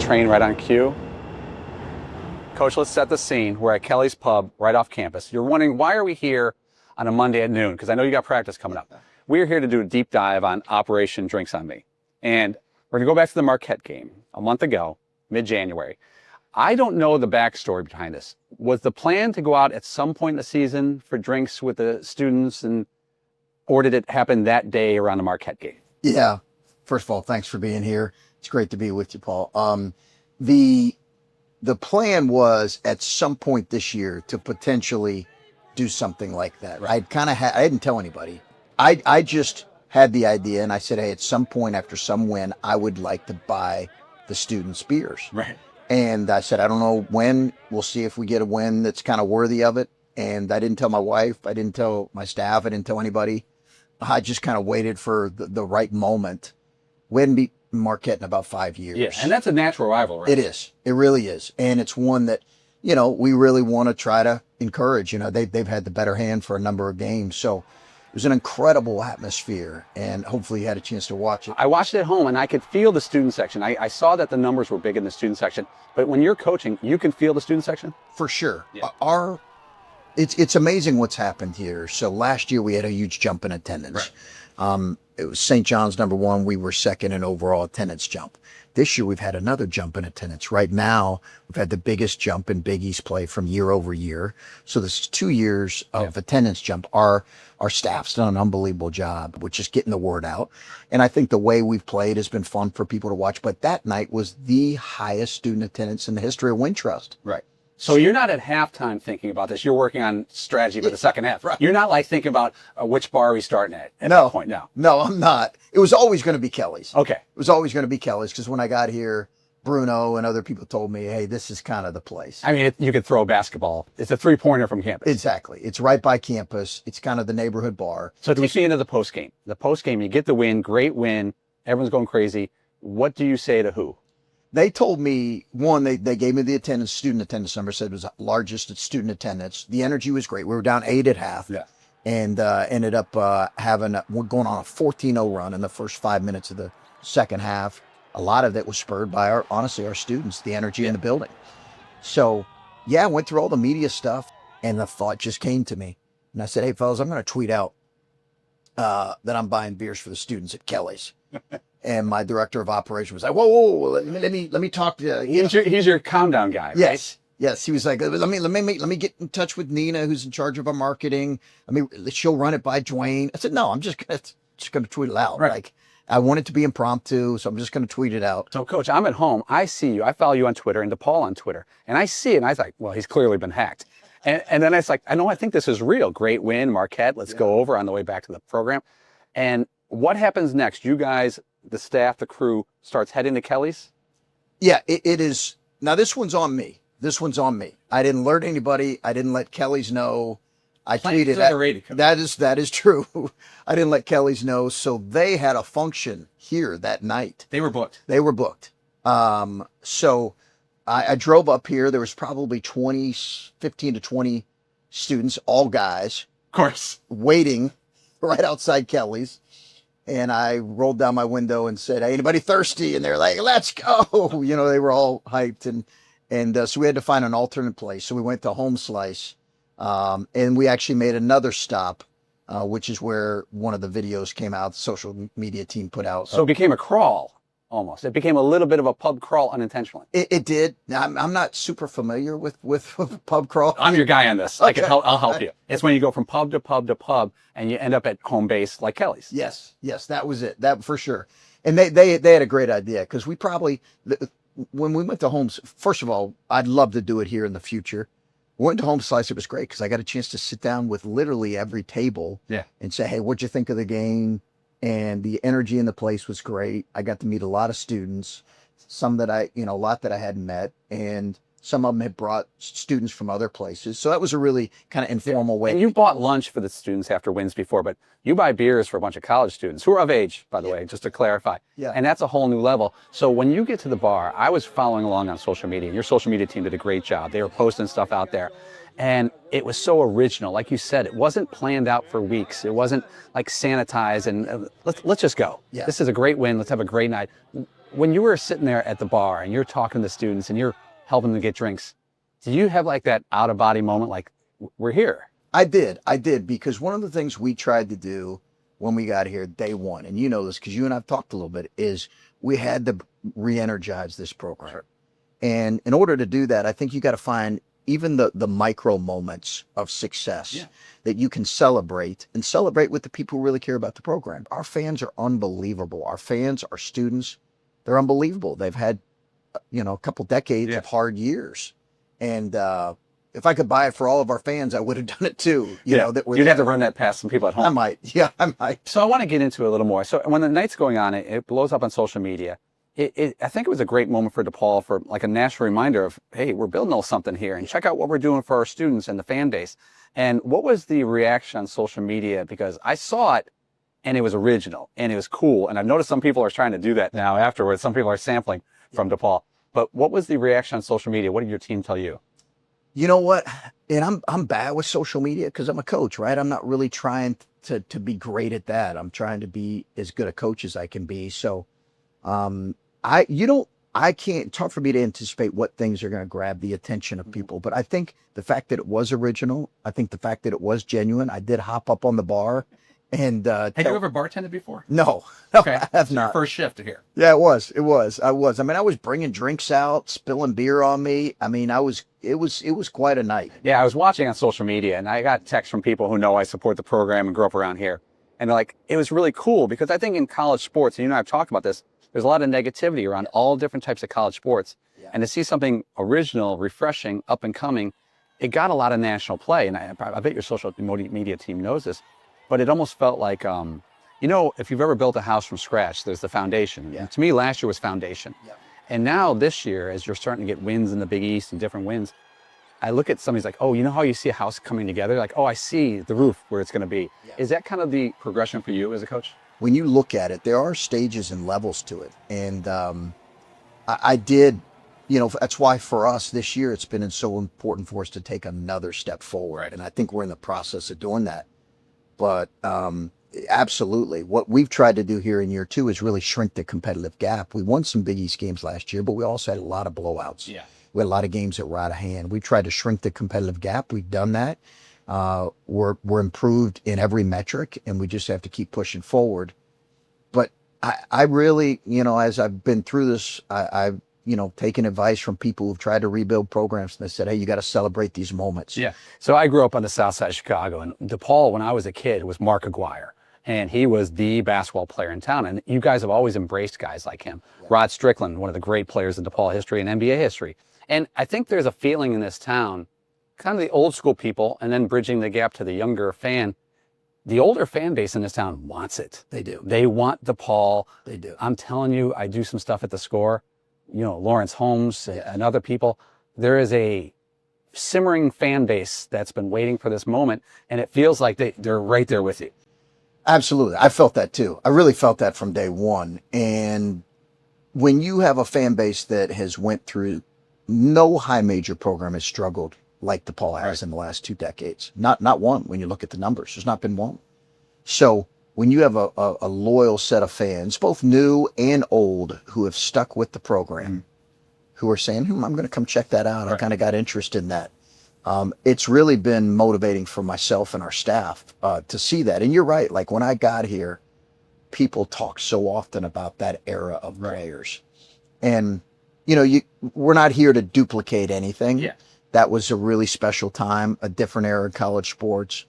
train right on cue. Coach, let's set the scene. We're at Kelly's Pub right off campus. You're wondering, why are we here on a Monday at noon? Because I know you got practice coming up. We're here to do a deep dive on Operation Drinks on Me. And we're going to go back to the Marquette game a month ago, mid-January. I don't know the backstory behind this. Was the plan to go out at some point in the season for drinks with the students, or did it happen that day around the Marquette game? Yeah. First of all, thanks for being here. It's great to be with you, Paul. The plan was at some point this year to potentially do something like that. Right. I didn't tell anybody. I just had the idea, and I said, hey, at some point after some win, I would like to buy the students beers. Right. And I said, I don't know when. We'll see if we get a win that's kind of worthy of it. And I didn't tell my wife. I didn't tell my staff. I didn't tell anybody. I just kind of waited for the right moment. We hadn't beat Marquette in about 5 years. Yeah, and that's a natural rival, right? It is. It really is. And it's one that, we really want to try to encourage. They've had the better hand for a number of games. So it was an incredible atmosphere, and hopefully you had a chance to watch it. I watched it at home, and I could feel the student section. I saw that the numbers were big in the student section. But when you're coaching, you can feel the student section? For sure. Yeah. It's amazing what's happened here. So last year we had a huge jump in attendance. Right. It was St. John's #1. We were second in overall attendance jump. This year we've had another jump in attendance. Right now we've had the biggest jump in Big East play from year over year. So this is 2 years of attendance jump. Our staff's done an unbelievable job with just getting the word out. And I think the way we've played has been fun for people to watch. But that night was the highest student attendance in the history of Wintrust. Right. So you're not at halftime thinking about this. You're working on strategy for the second half. Right. You're not like thinking about which bar are we starting at No. that point. No, I'm not. It was always going to be Kelly's. Okay. It was always going to be Kelly's because when I got here, Bruno and other people told me, hey, this is kind of the place. I mean, you could throw a basketball. It's a three-pointer from campus. Exactly. It's right by campus. It's kind of the neighborhood bar. So take me into the postgame. The postgame, you get the win, great win. Everyone's going crazy. What do you say to who? They told me, one, they gave me the student attendance number, said it was the largest student attendance. The energy was great. We were down 8 at half. Yeah. And ended up we're going on a 14-0 run in the first 5 minutes of the second half. A lot of that was spurred by our students, the energy in the building. So, I went through all the media stuff, and the thought just came to me. And I said, hey, fellas, I'm going to tweet out that I'm buying beers for the students at Kelly's. And my director of operations was like, whoa, let me talk to you. He's your calm down guy, right? Yes. He was like, let me get in touch with Nina, who's in charge of our marketing. She'll run it by Dwayne. I said, no, I'm just gonna tweet it out. Right. Like, I want it to be impromptu, so I'm just gonna tweet it out. So, Coach, I'm at home. I see you. I follow you on Twitter and DePaul on Twitter, and I see it. And I was like, well, he's clearly been hacked. And then it's like, I think this is real. Great win, Marquette. Let's go over on the way back to the program. And what happens next? You guys, the staff, the crew, starts heading to Kelly's? Yeah, it is. Now, this one's on me. I didn't alert anybody. I didn't let Kelly's know. I tweeted that is true. I didn't let Kelly's know. So they had a function here that night. They were booked. So I drove up here. There was probably 15 to 20 students, all guys. Of course. Waiting right outside Kelly's. And I rolled down my window and said, hey, anybody thirsty? And they're like, let's go. They were all hyped. And so we had to find an alternate place. So we went to Home Slice. And we actually made another stop, which is where one of the videos came out. The social media team put out. So it became a crawl. Almost. It became a little bit of a pub crawl unintentionally. It did. Now, I'm not super familiar with pub crawl. I'm your guy on this. Okay. I'll help you. It's when you go from pub to pub to pub and you end up at home base like Kelly's. Yes, that was it. That for sure. And they had a great idea because we probably, when we went to Homes, first of all, I'd love to do it here in the future. We went to Home Slice. It was great because I got a chance to sit down with literally every table and say, hey, what'd you think of the game? And the energy in the place was great. I got to meet a lot of students, some that a lot that I hadn't met, and some of them had brought students from other places. So that was a really kind of informal way. And you bought lunch for the students after wins before, but you buy beers for a bunch of college students who are of age, by the way, just to clarify. Yeah. And that's a whole new level. So when you get to the bar, I was following along on social media, and your social media team did a great job. They were posting stuff out there. And it was so original. Like you said, it wasn't planned out for weeks. It wasn't like sanitized and let's just go. Yeah. This is a great win. Let's have a great night. when you were sitting there at the bar and you're talking to the students and you're helping them get drinks, do you have like that out of body moment, like we're here? I did, because one of the things we tried to do when we got here day one, and you know this because you and I've talked a little bit, is we had to re-energize this program. Sure. And in order to do that, I think you got to find even the micro moments of success that you can celebrate, and celebrate with the people who really care about the program. Our fans are unbelievable. Our fans, our students, they're unbelievable. They've had, a couple decades of hard years. And if I could buy it for all of our fans, I would have done it too. You'd have to run that past some people at home. I might. Yeah, I might. So I want to get into it a little more. So when the night's going on, it blows up on social media. I think it was a great moment for DePaul, for like a national reminder of, hey, we're building something here, and check out what we're doing for our students and the fan base. And what was the reaction on social media? Because I saw it and it was original and it was cool. And I've noticed some people are trying to do that now afterwards. Some people are sampling from DePaul. But what was the reaction on social media? What did your team tell you? You know what? And I'm bad with social media because I'm a coach, right? I'm not really trying to be great at that. I'm trying to be as good a coach as I can be. So, I can't, it's hard for me to anticipate what things are going to grab the attention of people, but I think the fact that it was original, I think the fact that it was genuine, I did hop up on the bar and, Had you ever bartended before? No, Okay. I have not. Your first shift here. Yeah, it was. I mean, I was bringing drinks out, spilling beer on me. I mean, it was quite a night. Yeah, I was watching on social media and I got texts from people who know I support the program and grew up around here. And they're like, it was really cool because I think in college sports, and you and I have talked about this, there's a lot of negativity around all different types of college sports. Yeah. And to see something original, refreshing, up and coming, it got a lot of national play. And I bet your social media team knows this, but it almost felt like, if you've ever built a house from scratch, there's the foundation. Yeah. And to me, last year was foundation. Yeah. And now this year, as you're starting to get wins in the Big East and different wins, I look at somebody's like, oh, you know how you see a house coming together? Like, oh, I see the roof where it's going to be. Yeah. Is that kind of the progression for you as a coach? When you look at it, there are stages and levels to it. And I did, that's why for us this year, it's been so important for us to take another step forward. Right. And I think we're in the process of doing that. But absolutely, what we've tried to do here in year two is really shrink the competitive gap. We won some Big East games last year, but we also had a lot of blowouts. Yeah. We had a lot of games that were out of hand. We tried to shrink the competitive gap. We've done that. We're improved in every metric, and we just have to keep pushing forward. But I really, as I've been through this, I've taken advice from people who've tried to rebuild programs, and they said, hey, you got to celebrate these moments. Yeah. So I grew up on the south side of Chicago, and DePaul, when I was a kid, was Mark Aguirre. And he was the basketball player in town. And you guys have always embraced guys like him. Yeah. Rod Strickland, one of the great players in DePaul history and NBA history. And I think there's a feeling in this town, kind of the old school people, and then bridging the gap to the younger fan. The older fan base in this town wants it. They do. They want DePaul. They do. I'm telling you, I do some stuff at the Score. Lawrence Holmes and other people. There is a simmering fan base that's been waiting for this moment, and it feels like they're right there with you. Absolutely. I felt that too. I really felt that from day one. And when you have a fan base that has went through, no high major program has struggled like DePaul has in the last 2 decades. Not one. When you look at the numbers, there's not been one. So when you have a loyal set of fans, both new and old, who have stuck with the program, who are saying, I'm going to come check that out. Right. I kind of got interested in that. It's really been motivating for myself and our staff to see that. And you're right. Like when I got here, people talk so often about that era of players. And, we're not here to duplicate anything. Yeah. That was a really special time, a different era of college sports.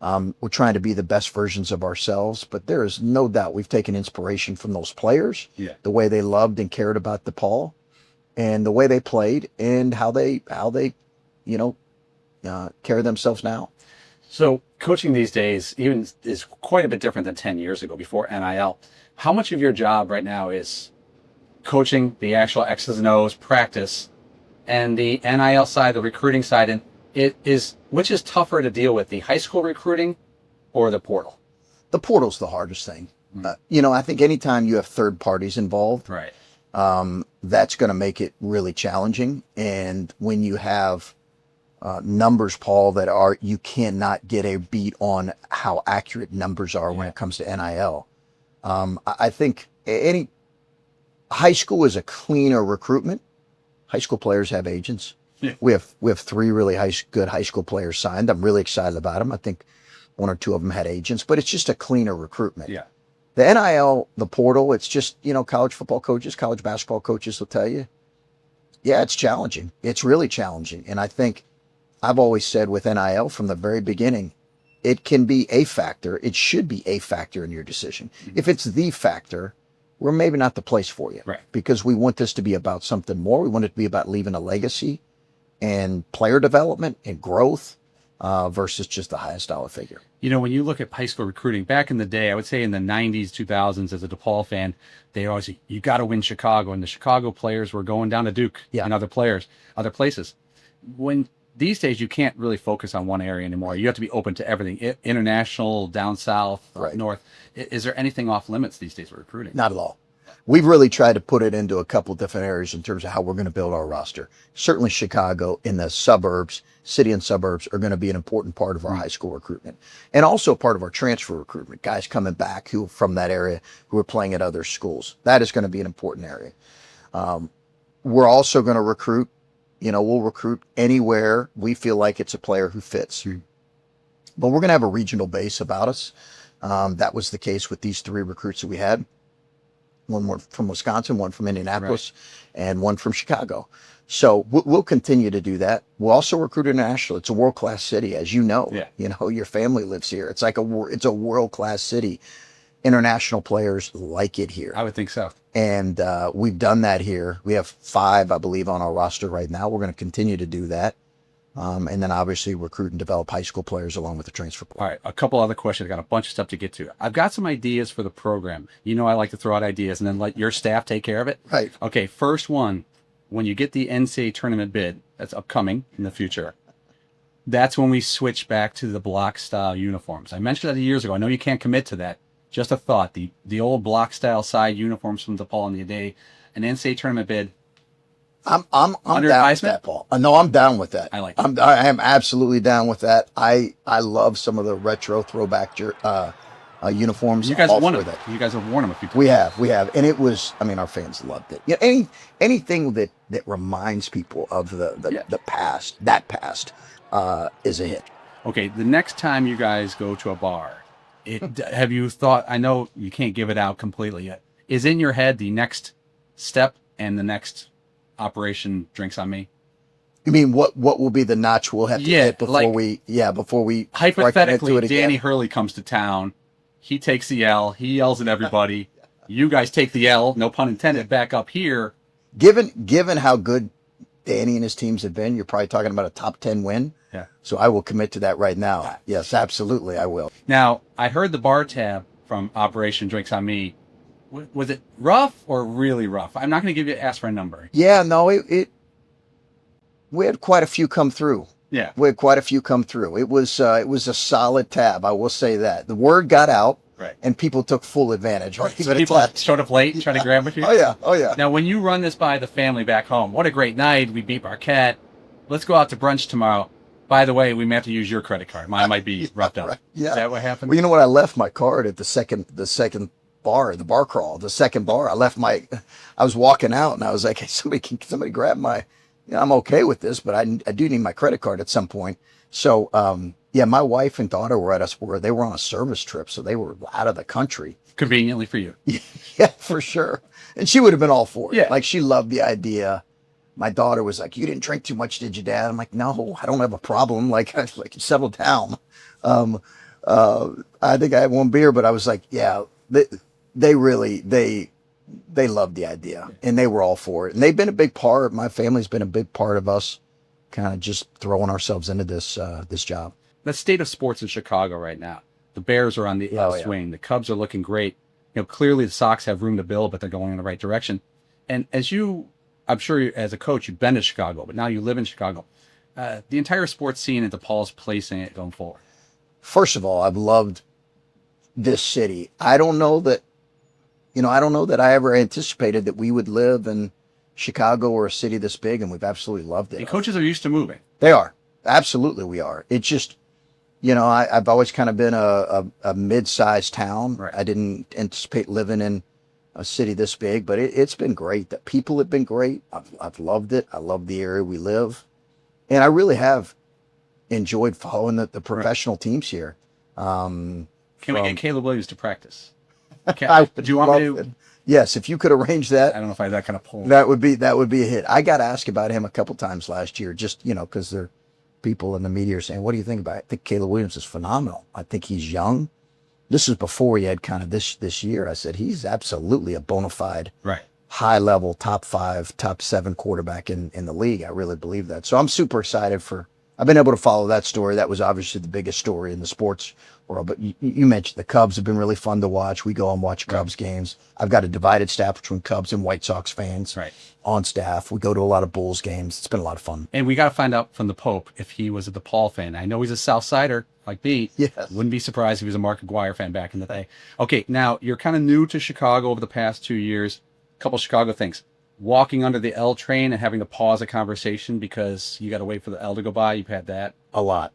We're trying to be the best versions of ourselves, but there is no doubt we've taken inspiration from those players, the way they loved and cared about DePaul, and the way they played, and how they carry themselves now. So coaching these days even is quite a bit different than 10 years ago before NIL. How much of your job right now is coaching the actual X's and O's practice and the NIL side, the recruiting side, and which is tougher to deal with, the high school recruiting or the portal? The portal's the hardest thing. I think anytime you have third parties involved, right, that's going to make it really challenging. And when you have numbers, Paul, you cannot get a beat on how accurate numbers are when it comes to NIL. I think high school is a cleaner recruitment. High school players have agents. Yeah. We have 3 really good high school players signed. I'm really excited about them. I think 1 or 2 of them had agents, but it's just a cleaner recruitment. Yeah. The NIL, the portal, it's just, college football coaches, college basketball coaches will tell you, yeah, it's challenging. It's really challenging. And I think I've always said with NIL from the very beginning, it can be a factor. It should be a factor in your decision. Mm-hmm. If it's the factor, we're maybe not the place for you. Right. Because we want this to be about something more. We want it to be about leaving a legacy and player development and growth versus just the highest dollar figure. When you look at high school recruiting back in the day, I would say in the 90s, 2000s, as a DePaul fan, they always say, you got to win Chicago. And the Chicago players were going down to Duke and other places. When these days, you can't really focus on one area anymore. You have to be open to everything, international, down south, right. north. Is there anything off limits these days with recruiting? Not at all. We've really tried to put it into a couple different areas in terms of how we're going to build our roster. Certainly Chicago in the suburbs, city and suburbs are going to be an important part of our high school recruitment and also part of our transfer recruitment, guys coming back who from that area who are playing at other schools. That is going to be an important area. We're also going to recruit, we'll recruit anywhere we feel like it's a player who fits. But we're going to have a regional base about us. That was the case with these 3 recruits that we had. 1 from Wisconsin, 1 from Indianapolis, right. and 1 from Chicago. So we'll continue to do that. We'll also recruit international. It's a world-class city, as you know. Yeah. Your family lives here. It's like it's a world-class city. International players like it here. I would think so. And we've done that here. We have 5, I believe, on our roster right now. We're going to continue to do that. And then obviously recruit and develop high school players along with the transfer portal. All right, a couple other questions. I got a bunch of stuff to get to. I've got some ideas for the program. I like to throw out ideas and then let your staff take care of it. Right. Okay, first one, when you get the NCAA tournament bid, that's upcoming in the future, that's when we switch back to the block-style uniforms. I mentioned that years ago. I know you can't commit to that. Just a thought. The old block-style side uniforms from DePaul in the day, an NCAA tournament bid. I'm down with that, Paul. No, I'm down with that. I like it. I am absolutely down with that. I love some of the retro throwback uniforms. You guys have worn them. You guys have worn them a few times. We have, and it was. Our fans loved it. Anything that reminds people of the past, that past, is a hit. Okay, the next time you guys go to a bar, have you thought? I know you can't give it out completely yet. Is in your head the next step and the next Operation Drinks on Me? You mean what will be the notch we'll have to hit before we hypothetically Danny Hurley comes to town, he takes the L, he yells at everybody, you guys take the L, no pun intended, back up here. Given how good Danny and his teams have been, you're probably talking about a top 10 win. Yeah. So I will commit to that right now. Yes, absolutely I will. Now, I heard the bar tab from Operation Drinks on Me. Was it rough or really rough? I'm not going to ask for a number. Yeah, no, we had quite a few come through. Yeah. We had quite a few come through. It was a solid tab. I will say that. The word got out. Right. And people took full advantage. People showed up late, trying to grab with you. Oh yeah. Now, when you run this by the family back home, what a great night. We beat Marquette. Let's go out to brunch tomorrow. By the way, we may have to use your credit card. Mine might be roughed up. Right. Yeah. Is that what happened? Well, you know what? I left my card at the second bar, the bar crawl, the second bar. I was walking out and I was like, hey, somebody grab my, I'm okay with this, but I do need my credit card at some point. So, my wife and daughter were they were on a service trip. So they were out of the country. Conveniently for you. Yeah, for sure. And she would have been all for it. Yeah. Like she loved the idea. My daughter was like, you didn't drink too much, did you, Dad? I'm like, no, I don't have a problem. Like settle down. I think I had 1 beer, but I was like, yeah, they really loved the idea and they were all for it. And they've been a big part. My family's been a big part of us kind of just throwing ourselves into this job. The state of sports in Chicago right now. The Bears are on the upswing. Yeah. The Cubs are looking great. Clearly the Sox have room to build, but they're going in the right direction. And I'm sure as a coach, you've been to Chicago, but now you live in Chicago. The entire sports scene at DePaul's placing it going forward. First of all, I've loved this city. I don't know that I ever anticipated that we would live in Chicago or a city this big, and we've absolutely loved it. And coaches are used to moving. They are. Absolutely we are. It's just, I've always kind of been a mid-sized town. Right. I didn't anticipate living in a city this big, but it's been great. The people have been great. I've loved it. I love the area we live, and I really have enjoyed following the professional teams here. Can we get Caleb Williams to practice? I would Do you want me love to? it. Yes, if you could arrange that, I don't know if I have that kind of pull. that would be a hit. I got asked about him a couple times last year, just because there people in the media are saying, "What do you think about it?" I think Caleb Williams is phenomenal. I think he's young. This is before he had kind of this year. I said he's absolutely a bona fide, Right. high level, top 5, top 7 quarterback in the league. I really believe that. So I'm super excited I've been able to follow that story. That was obviously the biggest story in the sports world. But you mentioned the Cubs have been really fun to watch. We go and watch Cubs games. I've got a divided staff between Cubs and White Sox fans on staff. We go to a lot of Bulls games. It's been a lot of fun. And we got to find out from the Pope if he was a DePaul fan. I know he's a South Sider like me. Yes. Wouldn't be surprised if he was a Mark Aguirre fan back in the day. Okay, now you're kind of new to Chicago over the past 2 years. A couple Chicago things. Walking under the L train and having to pause a conversation because you got to wait for the L to go by. You've had that. A lot.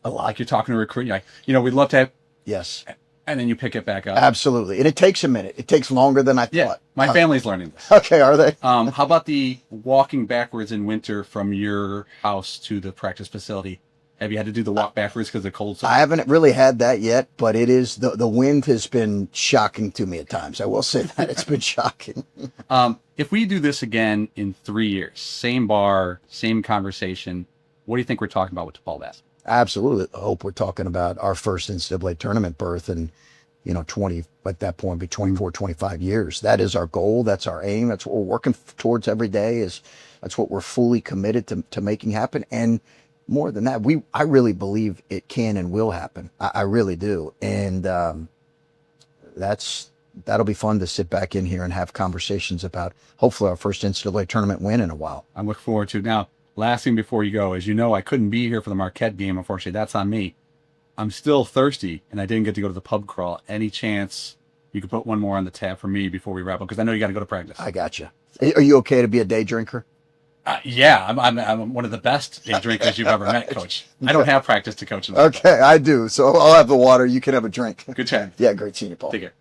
Like you're talking to a recruit. You're like, we'd love to have, Yes. and then you pick it back up. Absolutely. And it takes a minute. It takes longer than I thought. My family's learning this. Okay, are they? How about the walking backwards in winter from your house to the practice facility? Have you had to do the walk backwards because of the cold? I haven't really had that yet, but it is the wind has been shocking to me at times. I will say that it's been shocking. If we do this again in 3 years, same bar, same conversation, what do you think we're talking about with DePaul basketball? Absolutely. I hope we're talking about our first NCAA tournament berth and 20 at that point be 24, 25 years. That is our goal. That's our aim. That's what we're working towards every day. That's what we're fully committed to making happen. And more than that, I really believe it can and will happen. I really do. And that'll be fun to sit back in here and have conversations about hopefully our first NCAA tournament win in a while. I look forward to. Now, last thing before you go, as you know, I couldn't be here for the Marquette game. Unfortunately, that's on me. I'm still thirsty, and I didn't get to go to the pub crawl. Any chance you could put one more on the tab for me before we wrap up? Because I know you got to go to practice. I got you. Are you okay to be a day drinker? Yeah, I'm one of the best day drinkers you've ever met, Coach. I don't have practice to coach. Okay, I do. So I'll have the water. You can have a drink. Good time. Yeah, great seeing you, Paul. Take care.